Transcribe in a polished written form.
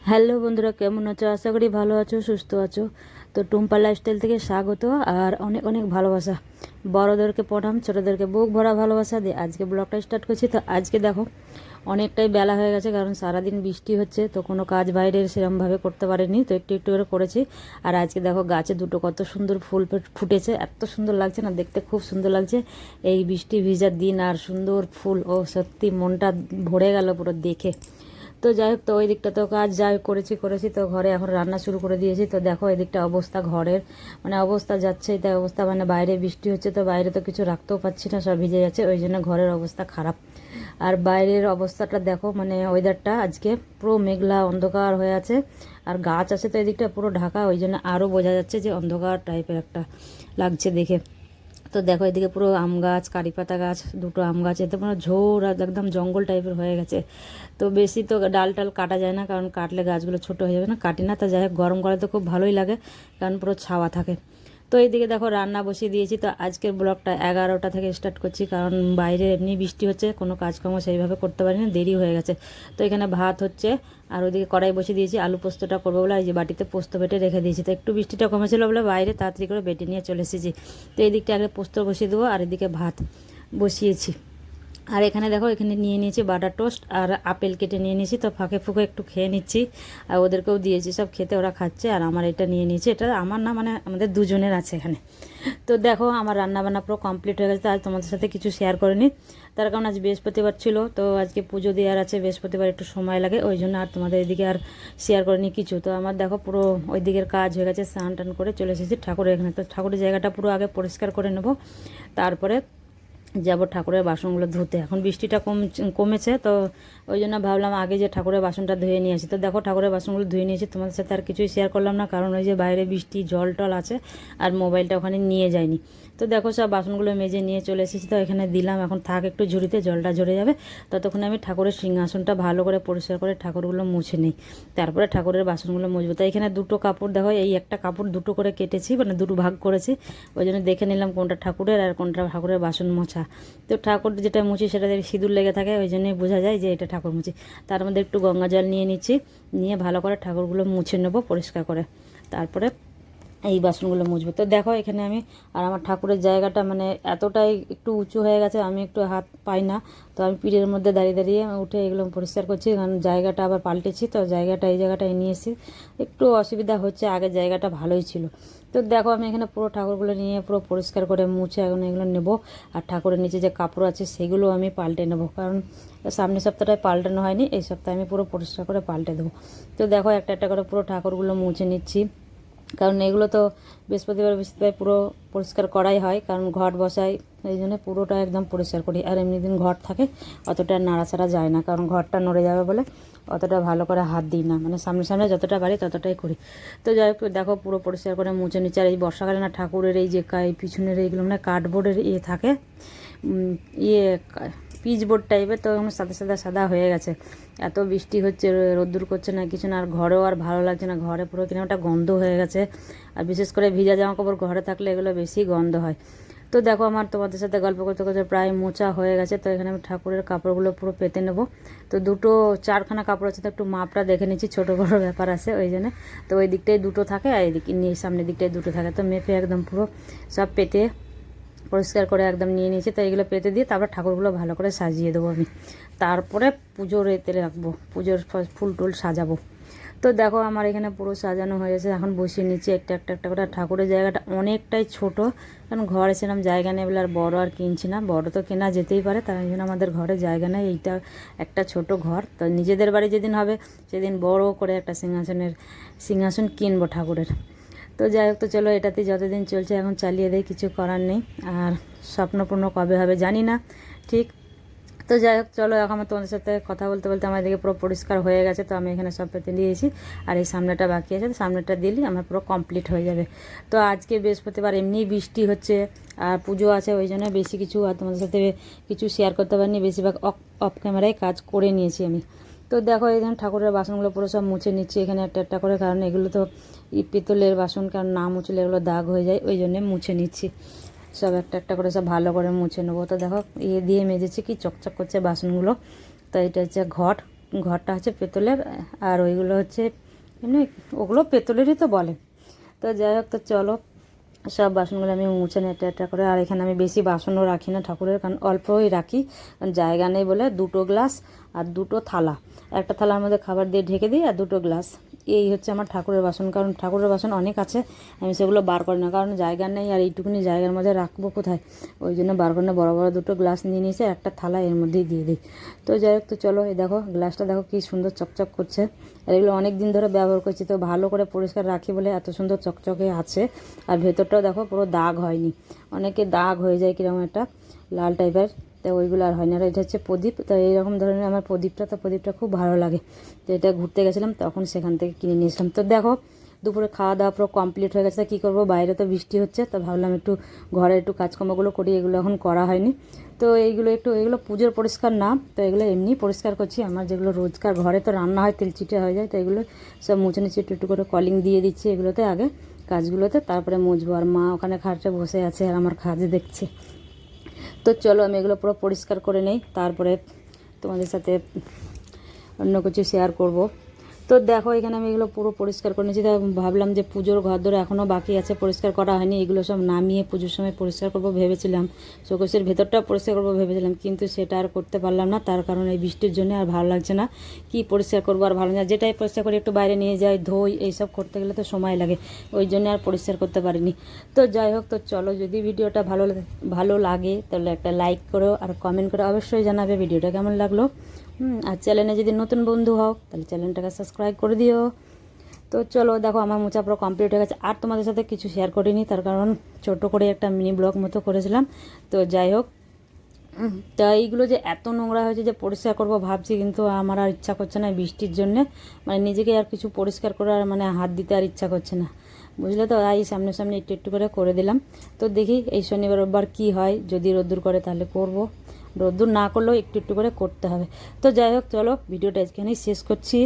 Hello বন্ধুরা, কেমন আছো? আশা করি ভালো আছো, সুস্থ আছো। তো টুম্পা লাইফস্টাইল থেকে স্বাগত আর অনেক অনেক ভালোবাসা। বড়োদেরকে প্রণাম, ছোটোদেরকে বুক ভরা ভালোবাসা দিয়ে আজকে ব্লগটা স্টার্ট করছি। তো আজকে দেখো অনেকটাই বেলা হয়ে গেছে, কারণ সারাদিন বৃষ্টি হচ্ছে, তো কোনো কাজ বাইরের সেরকমভাবে করতে পারিনি, তো একটু একটু করে করেছি। আর আজকে দেখো গাছে দুটো কত সুন্দর ফুল ফুটেছে, এত সুন্দর লাগছে না, দেখতে খুব সুন্দর লাগছে এই বৃষ্টি ভিজার দিন। আর সুন্দর ফুল, ও সত্যি মনটা ভরে গেল পুরো দেখে। তো যাই হোক, তো ওই দিকটা তো কাজ যাই করেছি, তো ঘরে এখন রান্না শুরু করে দিয়েছি। তো দেখো এদিকটা অবস্থা ঘরের, মানে অবস্থা যাচ্ছে, তাই অবস্থা, মানে বাইরে বৃষ্টি হচ্ছে, তো বাইরে তো কিছু রাখতেও পারছি না, সব ভিজে যাচ্ছে, ওই জন্য ঘরের অবস্থা খারাপ। আর বাইরের অবস্থাটা দেখো, মানে ওয়েদারটা আজকে পুরো মেঘলা অন্ধকার হয়ে আছে। আর গাছ আছে তো এদিকটা পুরো ঢাকা, ওই জন্য আরও বোঝা যাচ্ছে যে অন্ধকার টাইপের একটা লাগছে দেখে। তো দেখো এদিকে পুরো আম গাছ, কারি পাতা গাছ, দুটো আম গাছ, এতে পুরো ঝোড় আর একদম জঙ্গল টাইপের হয়ে গেছে। তো বেশি তো ডাল টাল কাটা যায় না, কারণ কাটলে গাছগুলো ছোট হয়ে যাবে না, কাটি না। তা যাই হোক, গরমকালে তো খুব ভালোই লাগে, কারণ পুরো ছাওয়া থাকে। তো এইদিকে দেখো রান্না বসিয়ে দিয়েছি। তো আজকের ব্লগটা 11টা থেকে স্টার্ট করছি, কারণ বাইরে এমনি বৃষ্টি হচ্ছে, কোনো কাজকর্ম সেইভাবে করতে পারিনি, দেরি হয়ে গেছে। তো এখানে ভাত হচ্ছে, আর ওইদিকে কড়াই বসিয়ে দিয়েছি, আলু পোস্তটা করবো বলে এই যে বাটিতে পোস্ত বেটে রেখে দিয়েছি। তো একটু বৃষ্টিটা কমেছিল বলে বাইরে তাড়াতাড়ি করে বেটে নিয়ে চলে এসেছি। তো এই দিকটা আগে পোস্ত বসিয়ে দেবো, আর এদিকে ভাত বসিয়েছি। আর এখানে দেখো, এখানে নিয়ে নিয়েছি বাটার টোস্ট আর আপেল কেটে নিয়ে নিয়েছি, তো ফাঁকে ফুঁকে একটু খেয়ে নিচ্ছি। আর ওদেরকেও দিয়েছি, সব খেতে ওরা খাচ্ছে। আর আমার এটা নিয়ে নিয়েছি, এটা আমার না, মানে আমাদের দুজনের আছে এখানে। তো দেখো আমার রান্নাবান্না পুরো কমপ্লিট হয়ে গেছে। তো আজ তোমাদের সাথে কিছু শেয়ার করিনি, তার কারণ আজ বৃহস্পতিবার ছিল, তো আজকে পুজো দেওয়ার আছে, বৃহস্পতিবার একটু সময় লাগে, ওই জন্য আর তোমাদের এদিকে আর শেয়ার করিনি কিছু। তো আমার দেখো পুরো ওই দিকের কাজ হয়ে গেছে, স্নান টান করে চলে এসেছি ঠাকুরের এখানে। তো ঠাকুরের জায়গাটা পুরো আগে পরিষ্কার করে নেব, তারপরে যাব ঠাকুরের বাসনগুলো ধুতে। এখন বৃষ্টিটা কমেছে, তো ওই জন্য ভাবলাম আগে যে ঠাকুরের বাসনটা ধুয়ে নিয়ে আসি। তো দেখো ঠাকুরের বাসনগুলো ধুয়ে নিয়েছি, তোমাদের সাথে আর কিছুই শেয়ার করলাম না, কারণ ওই যে বাইরে বৃষ্টি, জল টল আছে, আর মোবাইলটা ওখানে নিয়ে যায়নি। তো দেখো সব বাসনগুলো মেজে নিয়ে চলে এসেছি, তো এখানে দিলাম, এখন থাক একটু ঝুড়িতে, জলটা ঝরে যাবে। ততক্ষণে আমি ঠাকুরের সিংহাসনটা ভালো করে পরিষ্কার করে ঠাকুরগুলো মুছে নিই, তারপরে ঠাকুরের বাসনগুলো মুছবো। তো এখানে দুটো কাপড় দেখো, এই একটা কাপড় দুটো করে কেটেছি, মানে দুটো ভাগ করেছি, ওই জন্য দেখে নিলাম কোনটা ঠাকুরের আর কোনটা ঠাকুরের বাসন মোছা। তো ঠাকুর যেটা মুছি সেটা সিঁদুর লেগে থাকে, ওই জন্যই বোঝা যায় যে এটা ঠাকুর মুছি। তার মধ্যে একটু গঙ্গা জল নিয়ে নিচ্ছি, নিয়ে ভালো করে ঠাকুরগুলো মুছে নেবো পরিষ্কার করে, তারপরে এই বাসনগুলো মুছবো। তো দেখো এখানে আমি, আর আমার ঠাকুরের জায়গাটা মানে এতটাই একটু উঁচু হয়ে গেছে, আমি একটু হাত পাই না, তো আমি পিঠের মধ্যে দাঁড়িয়ে দাঁড়িয়ে উঠে এগুলো পরিষ্কার করছি, কারণ জায়গাটা আবার পাল্টেছি, তো জায়গাটা এই জায়গাটায় নিয়ে এসেছি, একটু অসুবিধা হচ্ছে, আগের জায়গাটা ভালোই ছিল। তো দেখো আমি এখানে পুরো ঠাকুরগুলো নিয়ে পুরো পরিষ্কার করে মুছে এখন এগুলো নেব। আর ঠাকুরের নিচে যে কাপড় আছে সেগুলো আমি পাল্টে নেব, কারণ সামনের সপ্তাহটায় পাল্টানো হয়নি, এই সপ্তাহে আমি পুরো পরিষ্কার করে পাল্টে দেবো। তো দেখো একটা একটা করে পুরো ঠাকুরগুলো মুছে নিচ্ছি, কারণ এগুলো তো বৃহস্পতিবার পুরো পরিষ্কার করাই হয়, কারণ ঘট বসাই, এই জন্য পুরোটা একদম পরিষ্কার করি। আর এমনি দিন ঘট থাকে অতটা নাড়াচাড়া যায় না, কারণ ঘরটা নড়ে যাবে বলে অতটা ভালো করে হাত দিই না, মানে সামনে সামনে যতটা পারি ততটাই করি। তো যাই হোক দেখো পুরো পরিষ্কার করে মুছে নিচ্ছে। আর এই বর্ষাকালে না ঠাকুরের এই যে পিছনের এইগুলো মানে কার্ডবোর্ডের ইয়ে থাকে, ইয়ে পিচ বোর্ড টাইপের, তো সাদা সাদা সাদা হয়ে গেছে, এত বৃষ্টি হচ্ছে, রোদ্দুর করছে না কিছু না, আর ঘরেও আর ভালো লাগছে না, ঘরে পুরো কিনা একটা গন্ধ হয়ে গেছে। আর বিশেষ করে ভিজা জামা কাপড় ঘরে থাকলে এগুলো বেশি গন্ধ হয়। তো দেখো আমার তোমাদের সাথে গল্প করতে করতে প্রায় মোছা হয়ে গেছে। তো এখানে আমি ঠাকুরের কাপড়গুলো পুরো পেতে নেব। তো দুটো চারখানা কাপড় আছে, তো একটু মাপটা দেখে নিচ্ছি, ছোটো বড়ো ব্যাপার আছে ওই জন্য। তো ওই দিকটাই দুটো থাকে, আর এদিকে নিয়ে সামনের দিকটাই দুটো থাকে, তো মেপে একদম পুরো সব পেতে পরিষ্কার করে একদম নিয়ে নিয়েছি। তো এইগুলো পেতে দিয়ে তারপর ঠাকুরগুলো ভালো করে সাজিয়ে দেবো আমি, তারপরে পুজোর এতে রাখবো, পুজোর ফুল টুল সাজাবো। তো দেখো আমার এখানে পুরো সাজানো হয়ে গেছে, এখন বসিয়ে নিচ্ছি একটা একটা একটা করে। ঠাকুরের জায়গাটা অনেকটাই ছোট, কারণ ঘরে সেরকম জায়গা নেই বলে আর বড় আর কিনছি না, বড় তো কেনা যেতেই পারে, তাই জন্য আমাদের ঘরে জায়গা নেই, এইটা একটা ছোট ঘর। তো নিজেদের বাড়ি যেদিন হবে সেদিন বড় করে একটা সিংহাসন কিনবো ঠাকুরের। তো যাই হোক, তো চলো এটাতে যতদিন চলছে এখন চালিয়ে দেয়, কিছু করার নেই। আর স্বপ্নপূর্ণ কবে হবে জানি না ঠিক। তো যাই হোক চলো, এখন আমার তোমাদের সাথে কথা বলতে বলতে আমার দিকে পুরো পরিষ্কার হয়ে গেছে, তো আমি এখানে সব পেতে দিয়েছি। আর এই সামনেটা বাকি আছে, তো সামনেটা দিলেই আমার পুরো কমপ্লিট হয়ে যাবে। তো আজকে বৃহস্পতিবার, এমনি বৃষ্টি হচ্ছে আর পুজো আছে, ওই জন্য বেশি কিছু আর তোমাদের সাথে কিছু শেয়ার করতে পারিনি, বেশিরভাগ অফ ক্যামেরায় কাজ করে নিয়েছি আমি। তো দেখো এই ধরনের ঠাকুরের বাসনগুলো পুরো সব মুছে নিচ্ছি এখানে একটা একটা করে, কারণ এগুলো তো পিতলের বাসন, কারণ না মুছলে এগুলো দাগ হয়ে যায়, ওই জন্যে মুছে নিচ্ছি সব একটা একটা করে, সব ভালো করে মুছে নেবো। তো দেখো দিয়ে মেজেছি, কি চকচক করছে বাসনগুলো। তো এটা হচ্ছে ঘট, ঘরটা হচ্ছে পেতলের, আর ওইগুলো হচ্ছে এমনি, ওগুলো পেতলেরই তো বলে। তো যাই হোক, তো চলো সব বাসনগুলো আমি মুছে নিই একটা একটা করে। আর এখানে আমি বেশি বাসনও রাখি না ঠাকুরের, কারণ অল্পই রাখি, কারণ জায়গা নেই বলে। 2টো গ্লাস আর 2টো থালা, একটা থালার মধ্যে খাবার দিয়ে ঢেকে দিই, আর 2টো গ্লাস, এই হচ্ছে আমার ঠাকুরের বাসন। কারণ ঠাকুরের বাসন অনেক আছে, আমি সেগুলো বার করি না, কারণ জায়গা নেই, আর এইটুকুনি জায়গার মধ্যে রাখবো কোথায়, ওই জন্য বার করে না। বড় বড় 2টো গ্লাস নিয়ে নিয়েছে, একটা থালা এর মধ্যেই দিয়ে দিই। তো যাই হোক, তো চলো, এই দেখো গ্লাসটা দেখো কি সুন্দর চকচক করছে। আর এগুলো অনেক দিন ধরে ব্যবহার করছি, তো ভালো করে পরিষ্কার রাখি বলে এত সুন্দর চকচকে আছে। আর ভেতরটাও দেখো পুরো দাগ হয়নি, অনেকে দাগ হয়ে যায় কীরকম একটা লাল টাইপের, তো ওইগুলো আর হয় না। আর এটা হচ্ছে প্রদীপ, তো এইরকম ধরনের আমার প্রদীপটা খুব ভালো লাগে। তো এটা ঘুরতে গেছিলাম তখন সেখান থেকে কিনে নিয়েছিলাম। তো দেখো দুপুরে খাওয়া দাওয়া পুরো কমপ্লিট হয়ে গেছে। কী করবো, বাইরে তো বৃষ্টি হচ্ছে, তো ভাবলাম একটু ঘরে একটু কাজকর্মগুলো করি, এগুলো এখন করা হয়নি। তো এগুলো পুজোর পরিষ্কার না, তো এগুলো এমনি পরিষ্কার করছি। আমার যেগুলো রোজকার ঘরে তো রান্না হয়, তেলচিটে হয়ে যায়, তো এগুলো সব মুছে নিচ্ছি, একটু একটু করে কলিং দিয়ে দিচ্ছি এগুলোতে আগে কাজগুলোতে, তারপরে মুছবো। আর মা ওখানে খাটে বসে আছে আর আমার কাজ দেখছে। তো চলো আমি এগুলো পুরো পরিষ্কার করে নেই, তারপরে তোমাদের সাথে অন্য কিছু শেয়ার করব। তো দেখো এখানে আমি এগুলো পুরো পরিষ্কার করে নিয়েছি। তা ভাবলাম যে পুজোর ঘর ধরে এখনও বাকি আছে, পরিষ্কার করা হয়নি, এগুলো সব নামিয়ে পুজোর সময় পরিষ্কার করব ভেবেছিলাম। শোকেসের ভেতরটা পরিষ্কার করব ভেবেছিলাম, কিন্তু সেটা আর করতে পারলাম না, তার কারণ এই বৃষ্টির জন্য আর ভালো লাগছে না। কি পরিষ্কার করবো, আর ভালো না, যেটাই পরিষ্কার করি একটু বাইরে নিয়ে যাই, ধোই, এইসব করতে গেলে তো সময় লাগে, ওই জন্য আর পরিষ্কার করতে পারিনি। তো যাই হোক, তো চলো, যদি ভিডিওটা ভালো লাগে তাহলে একটা লাইক করো, আর কমেন্ট করে অবশ্যই জানাবে ভিডিওটা কেমন লাগলো। আর চ্যানেলে যদি নতুন বন্ধু হও তাহলে চ্যানেলটাকে সাবস্ক্রাইব করে দিও। তো চলো দেখো আমার মোচা পুরো কমপ্লিট হয়ে গেছে। আর তোমাদের সাথে কিছু শেয়ার করিনি, তার কারণ ছোট করে একটা মিনি ব্লগ মতো করেছিলাম। তো যাই হোক, তা এইগুলো যে এত নোংরা হয়েছে যে পরিষ্কার করবো ভাবছি, কিন্তু আমার আর ইচ্ছা করছে না বৃষ্টির জন্যে, মানে নিজেকে আর কিছু পরিষ্কার করে আর মানে হাত দিতে আর ইচ্ছা করছে না, বুঝলে তো। এই সামনে একটু একটু করে দিলাম। তো দেখি এই শনিবার রোববার কী হয়, যদি রোদ্দুর করে তাহলে করব, রোদ্দুর না করলেও একটু একটু করে করতে হবে। তো যাই হোক, চলো ভিডিওটা এখানেই শেষ করছি।